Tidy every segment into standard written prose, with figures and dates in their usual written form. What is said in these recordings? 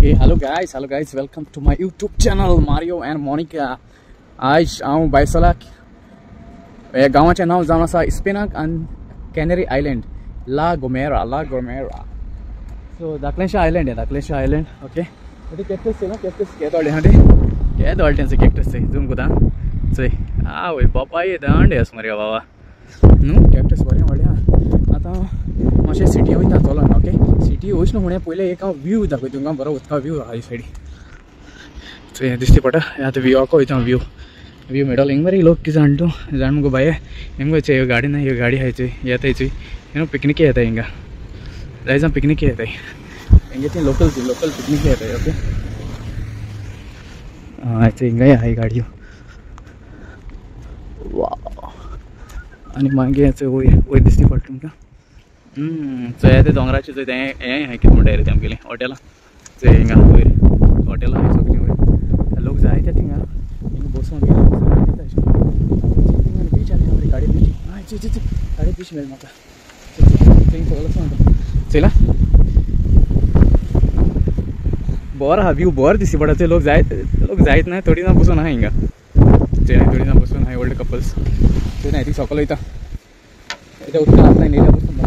Hey, hello guys, welcome to my YouTube channel Mario and Monica. आज आऊँ बायसलाक गावाचे नाव जावन आसा स्पेनाक and Canary Island, La Gomera. So Daklencia Island, okay. But cactus se na cactus ke dole hande ke dole se cactus se zoom kuda so we papaya dande as maria baba no cactus bari madya आता माशे city वयता चलो okay city वयच ना होण्या पयले एक view दाखय तुमकां बरो उदका व्यू आहा ही सायडी सो हे दिसती पडटा आतां व्यू आको वयता व्यू मेडल हिंग मरे लोक कि जाणटू जाण मुगो बाये हिंग चे गाडी ना ही गाडी हाय चोय येताय चोय यू नो पिकनिक येताय हिंगा जायजा पिकनिक येताय हिंगे ती लोकल पिकनिक येताय ओके आयचे हिंगा हाय गाडयो वाव आणि मागे याचे वयर दिसती पडटा तुमकां सो हे ते दोंगराचे चोय हें हाय कितें म्हणटा रे ते आमगेलें हॉटेलां चोय हिंगा वयर हॉटेलां हाय सगळीं वयर लोक जाय ते थिंगा हिंगा बसून बीच आनी आमरी गाडी बीच हय ची गाडी बीच मेळ म्हाका थंय चलस म्हणटा चला बरो आहा व्यू बरो दिसती पडटा लोक जायत ना थोडी ना बसून आहा हिंगा थोडी ना बसून आहा ओल्ड कपल्स ते नाही ती सकल वयता इथे उदका आसता न्हिल्या बसून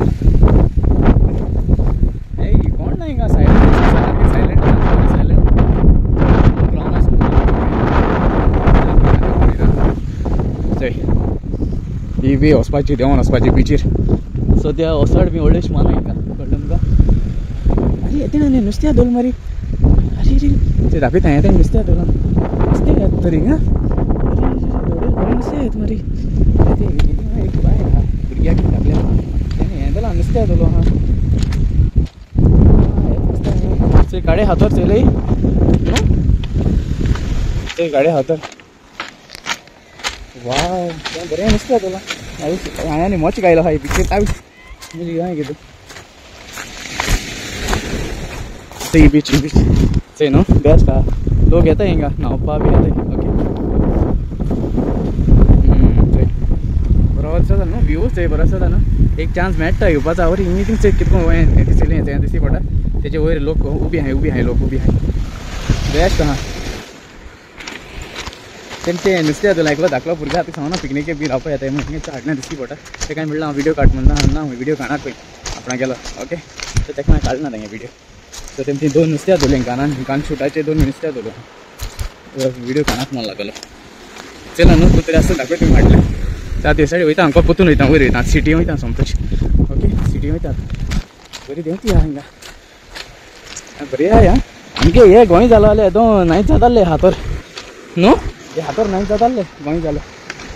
कोण ना हिंगा सायलेंट ही वे वचपाची देंवन वचपाची बिचीर सो त्या ओसाड बी व्हडलेश माना हिंगा कळ्ळें तुमकां अरे येते ना नुस्त्या दोल मारी अरे ते दाखयता येता नुस्त्या दोला नुस्तें येता तर हिंगा अरे नुस्तें येता मारी एक बाय आहा भुरग्याक आपल्या हें जालां नुस्त्या दोलो आहा ते गाडे हातर चलय ते गाडे हातर वाव त्या बरें नुस्तें तुला हांवें मोच गायलो हाय पिक्चर आयज म्हणजे हांवें कितें ते बीच ते न्हू बेस्ट आहा लोक येता हिंगा न्हावपा बी येताय ओके बरो आसा न्हू व्यू थंय बरो आसा न्हू एक चान्स मेळटा येवपाचो आवरी हिंगी थिंग चेक कितको हें दिसलें हें दिसती पडटा तेजे वयर लोक उबी आहाय लोक उबी आहाय बेस्ट आहा तेंचे नुस्तें तुला एकलो धाकलो भुरगो आतां सांगना पिकनिके बी रावपा येताय म्हणून हाडना दिसती पडटा तेका हांवें म्हणलें हांव व्हिडिओ काड म्हणना ना व्हिडिओ काडना पळय आपणा गेलो ओके सो तेका हांवें काडना तेंगे व्हिडिओ सो तेंची दोन नुस्त्या धरलीं कान शूटाचे दोन नुस्त्या धरलो व्हिडिओ काडनाच म्हणून लागलो चला न्हू तूं तरी आसता दाखय तुमी हाडलें त्या ते सायडी वयता हांव पोतून वयता वयर वयता सिटी वयता सोमतोच ओके सिटी वयता बरी देंवती आहा हिंगा बरी आहा आमगे हे गोंय जालो जाल्यार येदो नायच जाताले हातर न्हू हे हातर नायच जाताले गोंय जालो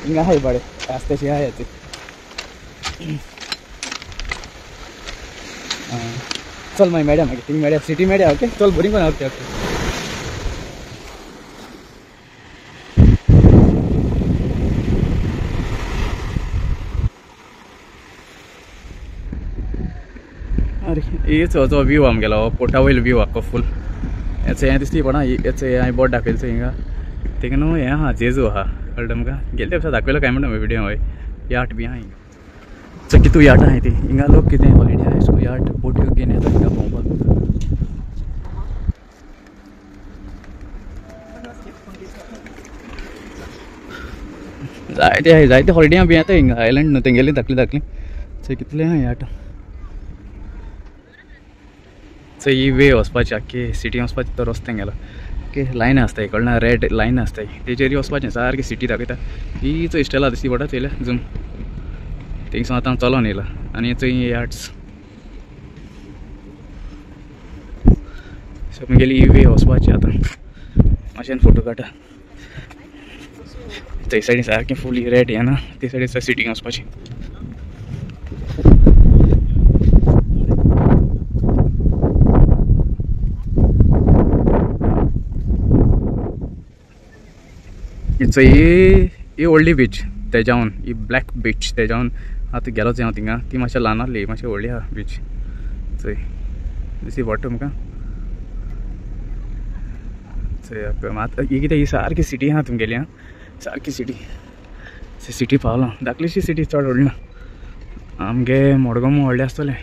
हिंगा आहाय बडे आस्तेशी आहाय ते चल मागीर मेळ्या मागीर थिंग मेळ्या सिटी मेळ्या ओके चल बरी कोण ओके ओके अरे हेच हो व्यू आमगेलो पोटा वयल व्यू आख्खो फूल हें दिसती पडा हेचें हांवें बोट दाखयलो हिंगा तेका न्हू हें आहा जेजू आहा कळ्ळें तुमकां गेले ते वर्सा दाखयलो काय म्हणटा व्हिडिओ हय याट बी आहा हिंगा सो कितू याट आहाय ती हिंगा लोक कितें हॉलिडे आहाय सो याट बोट्यो घेवन येता हिंगा भोंवपाक जायते हॉलिडे बी येता हिंगा आयलंड न्हू तेंगेली धाकली सो कितले आहा याट सो ही वे वचपाची आख्खी सिटी वचपाची तो रस्तो गेलो ओके लायन आसताय कळना रेड लायन आसताय तेजेर वचपाचें सारकी सिटी दाखयता ही चोय इश्टेला दिसती पडटा चोयल्या जूम थिंगसो आतां चलोन येयला आनी चोय यार्ड्स सो मुगेली ही वे वचपाची आतां मातशें फोटो काडटा ते सायडीन सारकें फूल रेड हें ना ते सायडीन सिटींग वचपाची इट्स ही व्हडली बीच तेजावन ही ब्लॅक बीच तेजावन आतां गेलोच हांव थिंगा ती मातशें ल्हान आहली मातशें व्हडली आहा बीच चोय दिसती पडटा तुमकां चोय आतां ही कितें ही सारकी सिटी आहा तुमगेली आं सारकी सिटी पावलो धाकलीशी सिटी चड व्हडली ना आमगे मडगांव व्हडलें आसतलें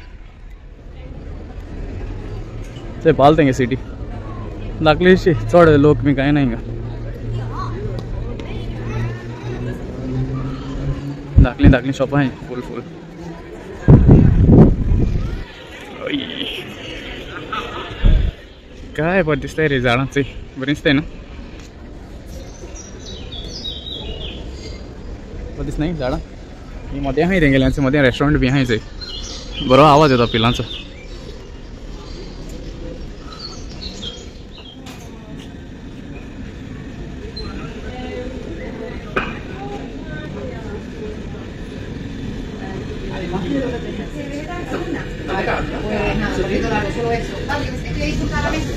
चोय पावलो तेंगे सिटी लागलीशी चढ लोक मी काय नाही का दाखली शॉप आहे फुल काय बरं दिसतंय रे झाडांचे बरं दिसतंय ना बरं दिसत नाही झाडं मी मध्ये आहे ते गेल्यांचं मध्ये रेस्टॉरंट बी आहे बरोबर आवाज येतो पिलांचा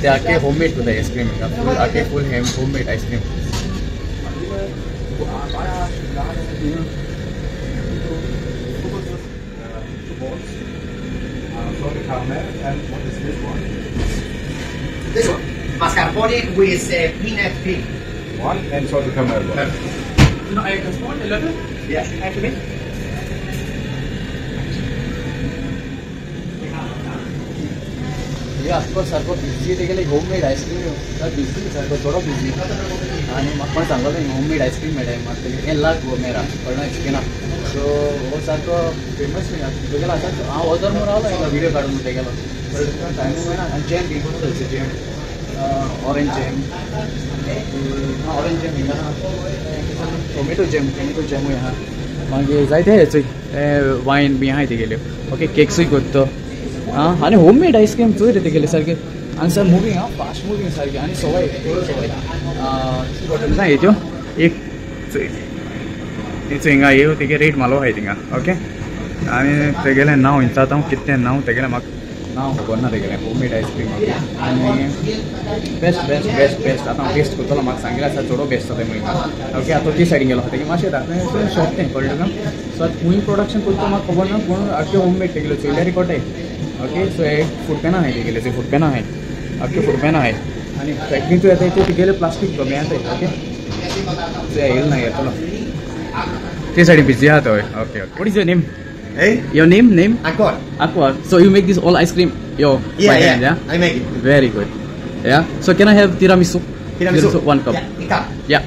ते आके होममेड होता आईस्क्रीम आके full homemade ice cream This one, mascarpone with peanut cream. One and salted caramel. No, I just want a little. Yeah, actually. Yeah, of course, सारखं बिझी ते गेले होममेड आईस्क्रीम बिझी सारखं थोडं बिझी आणि मग पण सांगतो होममेड आईस्क्रीम मिळाय मग ते ला गोमेरा कळना ना सो हो सारखं फेमस नाही तो गेला असा हा ऑर्डर म्हणून आला एकदा व्हिडिओ काढून ते गेला टायमिंग आहे ना आणि जॅम बी बनवतो jam orange jam orange jam हिंगा टोमॅटो जॅम ह्या मागीर जायते हेचे वायन बी आहाय ते गेले ओके केक्सूय करतो हां आणि होममेड आईस्क्रीम चोय रे ते गेले सारखे आणि सर मुवींग हां फास्ट मुवींग सारखे आणि सवय ना येतो एक तिचं हिंगा येऊ तेगे रेट मालो आहे थिंगा ओके आणि ते गेले नाव हिंचा आता कितने नाव ते गेले म्हाका नाव खबर ना ते गेले होममेड आईस्क्रीम आणि बेस्ट आता टेस्ट करतलो म्हाका सांगितलें आसा चड बेस्ट जाता म्हणून ओके आता ती सायडीन गेलो तेगे मातशें दाखलें शॉप तें कळ्ळें तुका सो खूंय प्रोडक्शन करता म्हाका खबर ना पूण आख्खे होममेड ते गेले चोयल्यारी कोटे ओके सो एक फूड पेन आहे ते गेले ते फूड पेन आहे आख्खे फूड पेन आहे आणि पॅकिंग येता ते गेले प्लास्टीक कमी येता ओके ते येईल ना येतलो ते सायडीन बिझी आहात हय okay what is your name Hey? Your name? Aqua. Aqua. So you make this all ice cream? Yeah. I make it. Very good. Yeah. So can I have tiramisu? Tiramisu. 1 cup. Yeah, a cup. Yeah.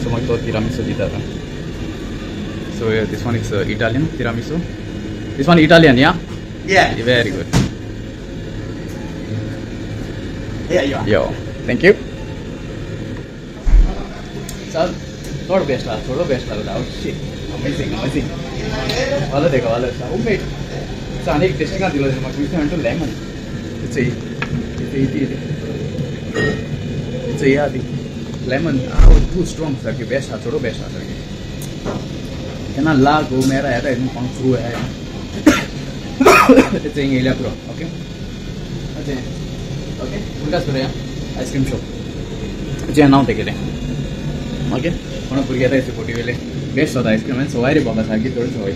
So my tiramisu dita. So this one is Italian tiramisu. This one Italian, yeah? Yeah. Very good. Here you are. Yo. Thank you. Sir, थोड़ा best लगा oh shit amazing वाला देखा वाला homemade so अनेक testing का दिलो मग मी म्हणतो lemon इथे यादी lemon too strong sir best हा थोड़ा बेस्ट हा सर केना ला गोमेरा है एकदम पंख थ्रू है इथे इंगेला प्रो ओके उनका सुरे आईस्क्रीम शॉप जे नाव ते गेले ओके कोण भुरगे येता दिसता फोटी वेले बेस्ट जाता आईस्क्रीम आनी सवाय रे बाबा सारकी चड सवय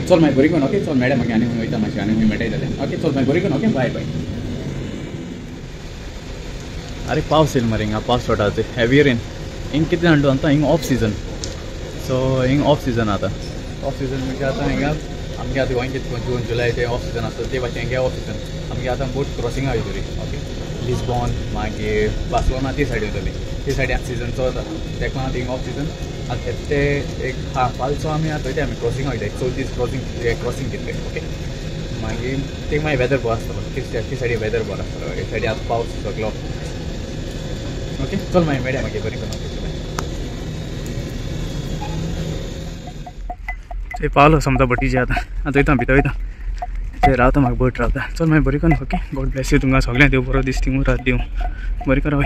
चल मागीर बरी करून ओके चल मॅडम मागीर आनी वयता मातशें आनी खंय मेळटाय ओके चल मागीर बरी करून ओके बाय अरे पावस येयल मरे हिंगा पावस पडटा ते हेवी रेन हिंग कितें जाणा आतां हिंग ऑफ सीजन सो हिंग ऑफ सीजन आतां ऑफ सीजन म्हणजे आतां हिंगा आमगे आतां गोंय कितें जून जुलय ते ऑफ सीजन आसता ते भाशेन हिंगा ऑफ सीजन आमगे आतां बोट क्रॉसिंगा वयतली ओके लिस्बॉन मागीर बार्सिलोना ती सायडी वयतली ती सायडी आतां सीजन चलता तेका लागून थिंग ऑफ सीजन आतां ते एक फालचो आमी आतां वयता आमी क्रॉसिंगा वयता एक 4 दीस क्रॉसिंग केल्ले ओके मागीर ते मागीर वेदर बरो आसतलो ती सायडी वेदर बरो आसतलो एक सायडी आतां पावस सगलो ओके चल मागीर मेळया मागीर बरी करून ते पावलो समजा बटीचे आतां वयता भितर वयता ते रावता म्हाका बोट रावता चल मागीर बरी करून ओके गॉड ब्लेस यू तुमकां सगळ्यांक देव बरो दीस दिवं रात दिवं बरी करा